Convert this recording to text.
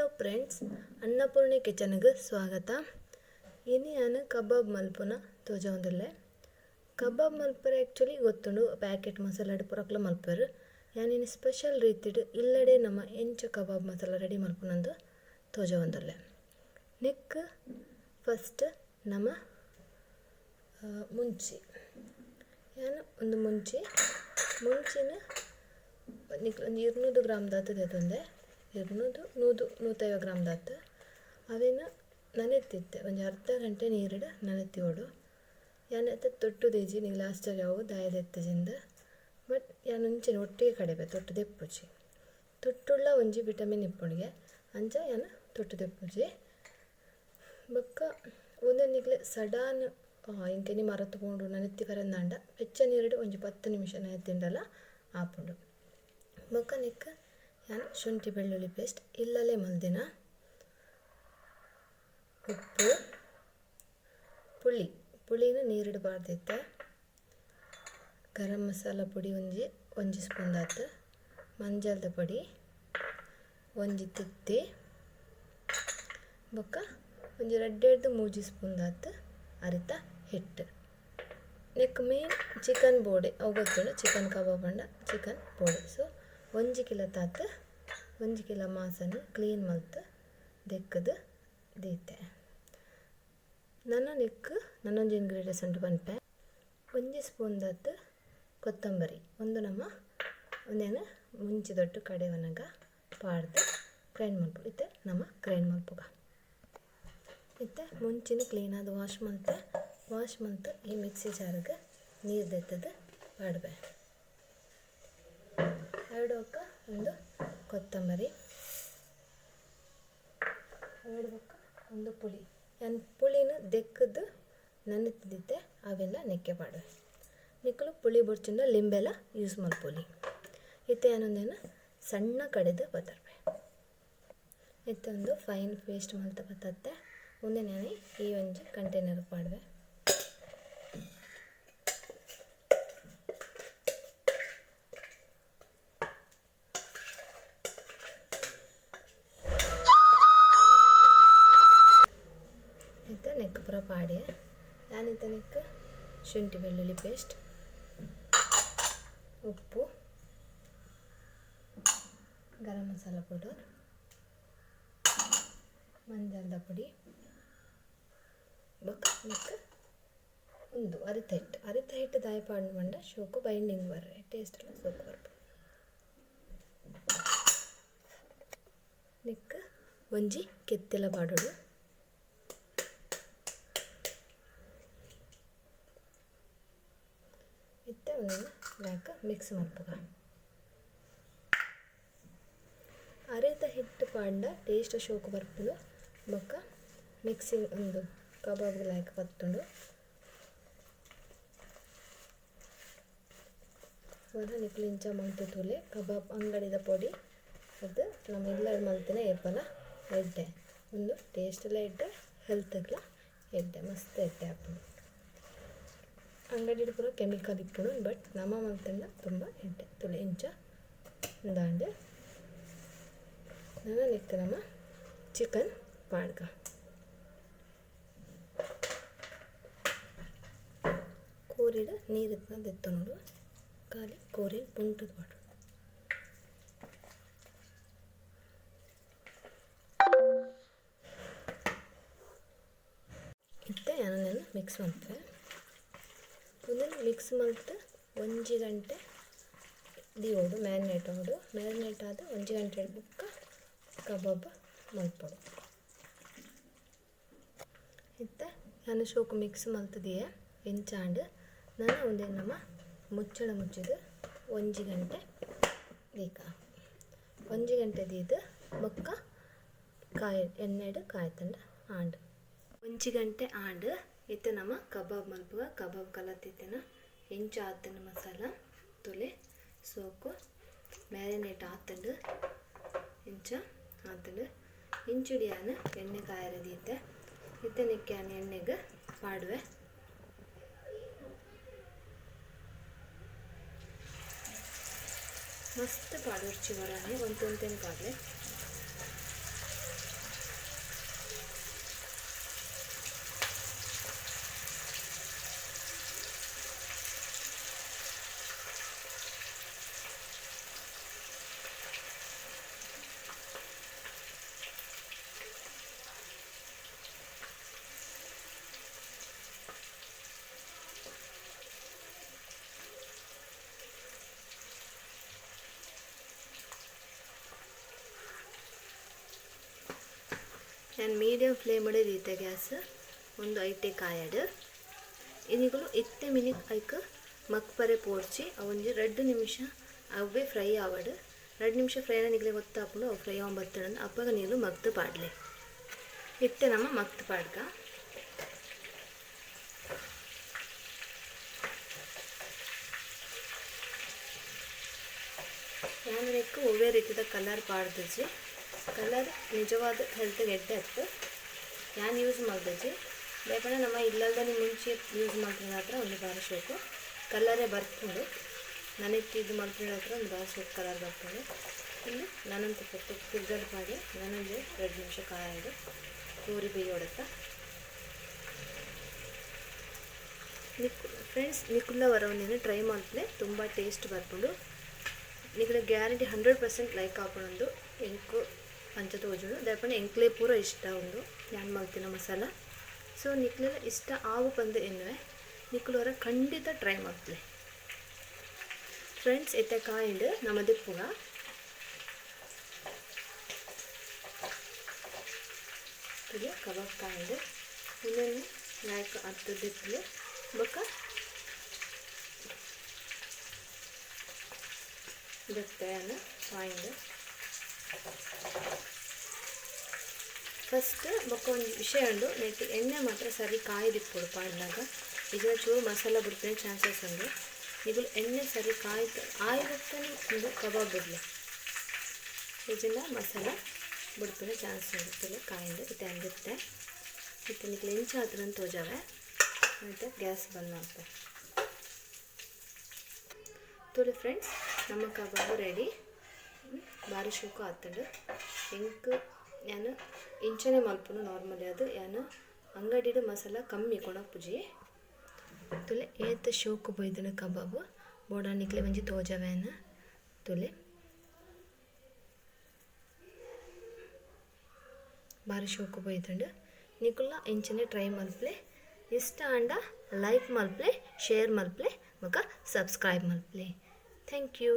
Hello friends, ಅನ್ನಪೂರ್ಣೆ ಕಿಚನ್ಗೆ ಸ್ವಾಗತ. ಇನ್ನು ನಾನು ಕಬಾಬ್ ಮಲ್ಪುನ ತೋಜೊಂದುಲ್ಲೆ. ಕಬಾಬ್ ಮಲ್ಪರೆ ಆ್ಯಕ್ಚುಲಿ ಗೊತ್ತುಂಡು, ಪ್ಯಾಕೆಟ್ ಮಸಾಲ ಪುರಕ್ಲ ಮಲ್ಪರು. ಯಾನಿನ್ನು ಸ್ಪೆಷಲ್ ರೀತಿಡ್ ಇಲ್ಲಡೆ ನಮ್ಮ ಎಂಚ ಕಬಾಬ್ ಮಸಾಲ ರೆಡಿ ಮಲ್ಪುನಂದು ತೋಜೊಂದುಲ್ಲೆ. ನೆಕ್ ಫಸ್ಟ್ ನಮ್ಮ ಮುಂಚಿ ಯಾನು ಒಂದು ಮುಂಚಿನ ಒಂದು 200 ಗ್ರಾಮ್ ದಾತು ತೆತ್ತೊಂದೆ. 150 ಗ್ರಾಮ್ ದಾತು ಅವೇನು ನೆನೆತ್ತಿತ್ತೆ. ಒಂದು ಅರ್ಧ ಗಂಟೆ ನೀರಿಡು ನೆನೆತ್ತಿವೋಡು. ಯಾನತ್ತೆ ತೊಟ್ಟು ದೇಜಿ ನೀವು ಲಾಸ್ಟಾಗಿ ಅವು ದಾಯದೆತ್ತಜಿಂದ ಬಟ್ ಯಾನು ಮುಂಚೆ ಒಟ್ಟಿಗೆ ಕಡಿಬೆ ತೊಟ್ಟು ದೆಪ್ಪುಜಿ ತೊಟ್ಟುಳ್ಳ ಒಂಜಿ ವಿಟಮಿನ್ ಇಪ್ಪುಣಿಗೆ ಅಂಚ ಯಾನು ತೊಟ್ಟು ದೆಪ್ಪುಜಿ ಬೊಕ್ಕ ಒಂದೊಂದಿಗ್ಲೆ ಸಡಾನ್ ಇಂಕೆನಿ ಮರತುಕೊಂಡು ನೆನೆತ್ತಿ ಕರೆಂದಾಂಡ ಬೆಚ್ಚ ನೀರಿಡು ಒಂಜಿ 10 ನಿಮಿಷ ನೆನೆತ್ತಿಂಡಲ್ಲ ಆಪುಂಡು. ಬೊಕ್ಕ ನೆಕ್ಕ ಯಾನು ಶುಂಠಿ ಬೆಳ್ಳುಳ್ಳಿ ಪೇಸ್ಟ್ ಇಲ್ಲಲೇ ಮಲ್ದಿನ ಉಪ್ಪು ಪುಳಿನ ನೀರಿಡು ಬಾರ್ದಿತ್ತೆ. ಗರಂ ಮಸಾಲ ಪುಡಿ ಒಂಜಿ ಸ್ಪೂನ್ ದಾತು, ಮಂಜಲ್ದ ಪುಡಿ ಒಂಜಿ ತಿತ್ತಿ ಬೊಕ್ಕ ಒಂಜಿ 2-3 ಸ್ಪೂನ್ ದಾತು ಅರಿತ ಹಿಟ್ಟು. ನೆಕ್ ಮೇನ್ ಚಿಕನ್ ಬೋಡೆ ಅವು ಗೊತ್ತುಂಡು, ಚಿಕನ್ ಕಬಾಬ್ ಅಂಡ ಚಿಕನ್ ಬೋಡೆ. ಸೊ 1 ಕಿಲೋ ತಾತು 1 ಕಿಲೋ ಮಾಸನ್ನು ಕ್ಲೀನ್ ಮಲ್ತು ದೆಕ್ಕದು ದೀತೆ. ನನ್ನೊಂದು ಇಂಗ್ರೀಡಿಯೆಂಟ್ಸ್ ಉಂಟು ಪನ್ಪೆ. 1 ಸ್ಪೂನ್ ದಾತು ಕೊತ್ತಂಬರಿ ಒಂದೇನು ಮುಂಚೆ ದೊಡ್ಡ ಕಡೆವನಾಗ ಪಾಡ್ದು ಗ್ರೈಂಡ್ ಮಲ್ಪು ಇತ್ತೆ ನಮ್ಮ ಗ್ರೈಂಡ್ ಮಲ್ಪುಗ ಇತ್ತೆ ಮುಂಚಿನ ಕ್ಲೀನಾದ ವಾಶ್ ಮಲ್ತು ಈ ಮಿಕ್ಸಿ ಜಾರಿಗೆ ನೀರು ದೆತ್ತದು ಪಾಡ್ಬೆ. ಎರಡೋಕ ಒಂದು ಕೊತ್ತಂಬರಿ, ಎರಡೋಕ ಒಂದು ಪುಳಿನ ದೆಕ್ಕದು ನೆನೆತ್ತಿದ್ದೆ ಅವೆಲ್ಲ ನೆಕ್ಕೆ ಪಾಡು. ನಿಕ್ಕಲು ಪುಳಿ ಬುಡ್ಚಿಂದ ಲಿಂಬೆಲ್ಲ ಯೂಸ್ ಮಲ್ಪುಲಿ. ಇತ್ತೆ ಏನೊಂದೇನು ಸಣ್ಣ ಕಡೆದು ಬತ್ತರ್ಬೆ. ಇತ್ತೆ ಒಂದು ಫೈನ್ ಪೇಸ್ಟ್ ಮಲ್ತ ಬತ್ತತ್ತೆ. ಮುಂದೆ ನಾನು ಈ ಒಂಜಿ ಕಂಟೈನರ್ ಪಾಡುವೆ. ನೆಕ್ ಪೂರ ಪಾಡೆ ನಾನಿತ್ತ ನೆಕ್ ಶುಂಠಿ ಬೆಳ್ಳುಳ್ಳಿ ಪೇಸ್ಟ್, ಉಪ್ಪು, ಗರಂ ಮಸಾಲ ಪೌಡರ್, ಮಂಜಲ್ದ ಪುಡಿ ಬೊಕ್ಕ ನೆಕ್ ಒಂದು ಅರಿತ ಹಿಟ್ಟು ದಾಯ ಪಾಡು ಮಂಡ ಶೋಕು ಬೈಂಡಿಂಗ್ ಬರ್ರೆ ಟೇಸ್ಟ್ ಎಲ್ಲ ಸೋಕು ಬರ್ಬೋದು. ನೆಕ್ ಒಂಜಿ ಕೆತ್ತೆಲ ಪಾಡೋಡು. ಇತ್ತೆ ಒಂದು ಬ್ಯಾಕ್ ಮಿಕ್ಸ್ ಮಲ್ಪುಗ. ಅರೆತ ಹಿಟ್ಟು ಪಾಂಡ ಟೇಸ್ಟ್ ಶೋಕು ಬರ್ಪುಡು ಬೊಕ್ಕ ಮಿಕ್ಸಿಂಗ್ ಒಂದು ಕಬಾಬ್ಗೆ ಲಾಯ್ಕ ಬತ್ತುಂಡು. ಒಂದು ನಿಕ್ಲಿಂಚ ಮಲ್ತು ತೂಲೆ ಕಬಾಬ್ ಅಂಗಡಿದ ಪೊಡಿ ಅದು ನಮ್ಮ ಎಲ್ಲರ ಮಲ್ತಿನ ಏಪಲ ಎಡ್ಡೆ ಒಂದು ಟೇಸ್ಟ್ ಎಲ್ಲ ಎಡ್ಡೆ ಹೆಲ್ತ್ಗೆಲ್ಲ ಎಡ್ಡೆ ಮಸ್ತ್ ಎಡ್ಡೆ ಹಾಕ್ಬೋದು. ಅಂಗಡಿ ಪೂರ ಕೆಮಿಕಲ್ ಇಪ್ಪುಡು ಬಟ್ ನಮ್ಮ ಮಲ್ತಂಡ ತುಂಬ ಎಡ್ಡೆ ತುಳು ಇಂಚ ದಾಂಡೆ ನನ್ನ ನೆಕ್ಕ ನಮ್ಮ ಚಿಕನ್ ಪಾಡ್ಗ. ಕೋರಿಡ ನೀರಿನ ದೆತ್ತ ನೋಡು ಖಾಲಿ ಕೋರಿನ ಪುಂಟದ ಪಾಡು. ಇತ್ತೆ ನಾನು ಮಿಕ್ಸ್ ಮಾಡ್ತೇವೆ. ಒಂದನ್ನು ಮಿಕ್ಸ್ ಮಲ್ತು 1 ಗಂಟೆ ದಿಯೋಡು ಮ್ಯಾರಿನೇಟ್ ಆದ 1 ಗಂಟೆ ಬುಕ್ಕ ಕಬಾಬ್ ಮಲ್ಪೋಡು. ಇತ್ತೆ ನಾನು ಶೋಕು ಮಿಕ್ಸ್ ಮಲ್ತದೆಯೇ ಎಂಚಾಂಡು ನಾನು ಒಂದೇ ನಮ್ಮ ಮುಚ್ಚಳ ಮುಚ್ಚಿದು 1 ಗಂಟೆ ದೀಕ 1 ಗಂಟೆ ದೀದು ಬೊಕ್ಕ ಎಣ್ಣೆಡು ಕಾಯ್ತಂಡ ಆಂಡು 1 ಗಂಟೆ ಆಂಡು ಇತ್ತೆ ನಮ್ಮ ಕಬಾಬ್ ಮಲ್ಪುಗ ಕಬಾಬ್ ಕಲತ್ತಿತ್ತೇನ ಎಂಚ ಆತನ ಮಸಾಲ ತೊಲೆ ಸೋಕು ಮ್ಯಾರಿನೇಟ್ ಆತಂಡು ಇಂಚುಡಿಯಾನ ಎಣ್ಣೆ ಕಾಯರದೀತೆ ಇತ್ತೆ ನೆಕ್ಕಾನ ಎಣ್ಣೆಗೆ ಪಾಡುವೆ. ಮಸ್ತ್ ಪಾಡು ರುಚಿ ಬರಾನೆ ಒಂದು ತುಂತೇನು ಪಾಡ್ಲೆ ನಾನು ಮೀಡಿಯಮ್ ಫ್ಲೇಮ್ ರೀತಿಯ ಗ್ಯಾಸ್ ಒಂದು ಐಟೆ ಕಾಯಡು ಇನ್ನಿಗಳು ಇತ್ತೆ ಮಿನಿಟ್ ಐಕ್ ಮಕ್ಪರೆ ಪೋಡ್ಚಿ ಒಂಜಿ 2 ನಿಮಿಷ ಅವೇ ಫ್ರೈ ಆವಡು 2 ನಿಮಿಷ ಫ್ರೈನ ನಿಗಲೆ ಗೊತ್ತಾಪುಂಡು ಅವು ಫ್ರೈ ಆಗಿ ಬರ್ತಡೆ ಅಪ್ಪಾಗ ನೀರು ಮಗ್ತು ಪಾಡ್ಲೆ ಇತ್ತೆ ನಮ್ಮ ಮಗ್ತು ಪಾಡ್ಗ ಯಾನಕ್ಕೆ ಒವ್ವೇ ರೀತಿಯ ಕಲರ್ ಪಾಡ್ದಜಿ ಕಲರ್ ನಿಜವಾದ ಹೆಲ್ತ್ಗೆ ಎಡ್ಡೆ ಅತ್ತು ನಾನು ಯೂಸ್ ಮಾಡಿದಜಿ ಬೇಪಣ ನಮ್ಮ ಇಲ್ಲಲ್ದಲ್ಲಿ ಮುಂಚೆ ಯೂಸ್ ಮಾಡ್ತಿರೋ ಹತ್ರ ಒಂದು ಬಾರಿ ಶೋಕು ಕಲರೇ ಬರ್ಕೊಂಡು ನನಗೆ ಇದು ಮಾಡ್ತಿರೋ ಹತ್ರ ಒಂದು ಬಾರಿ ಶೋಕು ಕಲರ್ ಬರ್ಕೊಂಡು ಇಲ್ಲಿ ನಾನಂತ ಕೊಟ್ಟು ತಿರ್ಗಡ್ ಮಾಡಿ ನನಗೆ 2 ನಿಮಿಷ ಕಾಯೋದು ತೋರಿ ಬೇಯೋಡತ್ತ ಫ್ರೆಂಡ್ಸ್ ನಿಕ್ಕುಲ್ಲ ವರವನ್ನೇನು ಟ್ರೈ ಮಾಡ್ತಲೇ ತುಂಬ ಟೇಸ್ಟ್ ಬರ್ಕೊಂಡು ನಿಮಗೆ ಗ್ಯಾರಂಟಿ 100% ಲೈಕ್ ಹಾಕೊಂಡು ಎಂಕು ಪಂಚತೋಜುಡು ದಯಪಂಡ ಎಂಕ್ಲೆ ಪೂರ ಇಷ್ಟ ಒಂದು ನಾನು ಮಾಡ್ತೀನ ಮಸಾಲ ಸೊ ನಿಕ್ಲೆಲ್ಲ ಇಷ್ಟ ಆವು ಬಂದು ಎನ್ನುವೆ ನಿಕ್ಕುಲವರ ಖಂಡಿತ ಟ್ರೈ ಮಾಡ್ತಲೆ ಫ್ರೆಂಡ್ಸ್ ಎತ್ತೆ ಕಾಯಿಂಡು ನಮ್ಮ ದಿಪ್ಪುಗ ಇದು ಕಬಾಬ್ ಕಾಯಿಂಡು ಇನ್ನೇನು ನಾಯಕ ಹತ್ತು ದಿಪ್ಪಲು ಬೊಕ್ಕ ದಪ್ಪೆಯನ್ನು ಕಾಯಿಂಡು ಫಸ್ಟ್ ಬೊಕ್ಕ ಒಂದು ವಿಷಯ ಉಂಡು ನೆಟ್ಟಿ ಎಣ್ಣೆ ಮಾತ್ರ ಸರಿ ಕಾಯ್ದಿಪ್ಪುಡು ಪಾಡ್ನಾಗ ಇದರ ಚೂರು ಮಸಾಲ ಬಿಡ್ತೇನೆ ಚಾನ್ಸಸ್ ಉಂಡು ಈಗ ಎಣ್ಣೆ ಸರಿ ಕಾಯ್ತು ಆಯ್ದಕ್ಕನೇ ಒಂದು ಕಬಾಬ್ ಬಿಡಲಿ ಇದೆಲ್ಲ ಮಸಾಲ ಬಿಡ್ತೇನೆ ಚಾನ್ಸ್ ಉಂಡು ಕಾಯಿಂಡು ಇದು ಅಂದಿರುತ್ತೆ ಇದು ನಿಕ್ಲೆ ಇಂಚ ಹತ್ರ ತೋಜಾವೆ ಮತ್ತು ಗ್ಯಾಸ್ ಬಂದ್ ಮಾಡ್ತೆ ತೋಳಿ ಫ್ರೆಂಡ್ಸ್ ನಮ್ಮ ಕಬಾಬು ರೆಡಿ ಭಾರಿ ಶೋಕು ಆತಂಡು ಎಂಕ್ ನಾನು ಇಂಚನೆ ಮಲ್ಪುನು ನಾರ್ಮಲಿ ಅದು ನಾನು ಅಂಗಡಿಡು ಮಸಾಲ ಕಮ್ಮಿ ಕೊಣಪುಜಿ ತುಲೆ ಏತ ಶೋಕು ಬೈದನು ಕಬಾಬು ಬೋಡಾ ನಿಕ್ಲೆ ಒಂಜಿ ತೋಜವೇನ ತುಲೆ ಭಾರಿ ಶೋಕು ಬೈದಂಡು ನಿಕುಲ್ಲ ಇಂಚನೆ ಟ್ರೈ ಮಲ್ಪ್ಲೆ ಇಷ್ಟ ಅಂಡ ಲೈಕ್ ಮಲ್ಪ್ಲೆ ಶೇರ್ ಮಲ್ಪ್ಲೆ ಮಗ ಸಬ್ಸ್ಕ್ರೈಬ್ ಮಲ್ಪ್ಲೆ ಥ್ಯಾಂಕ್ ಯು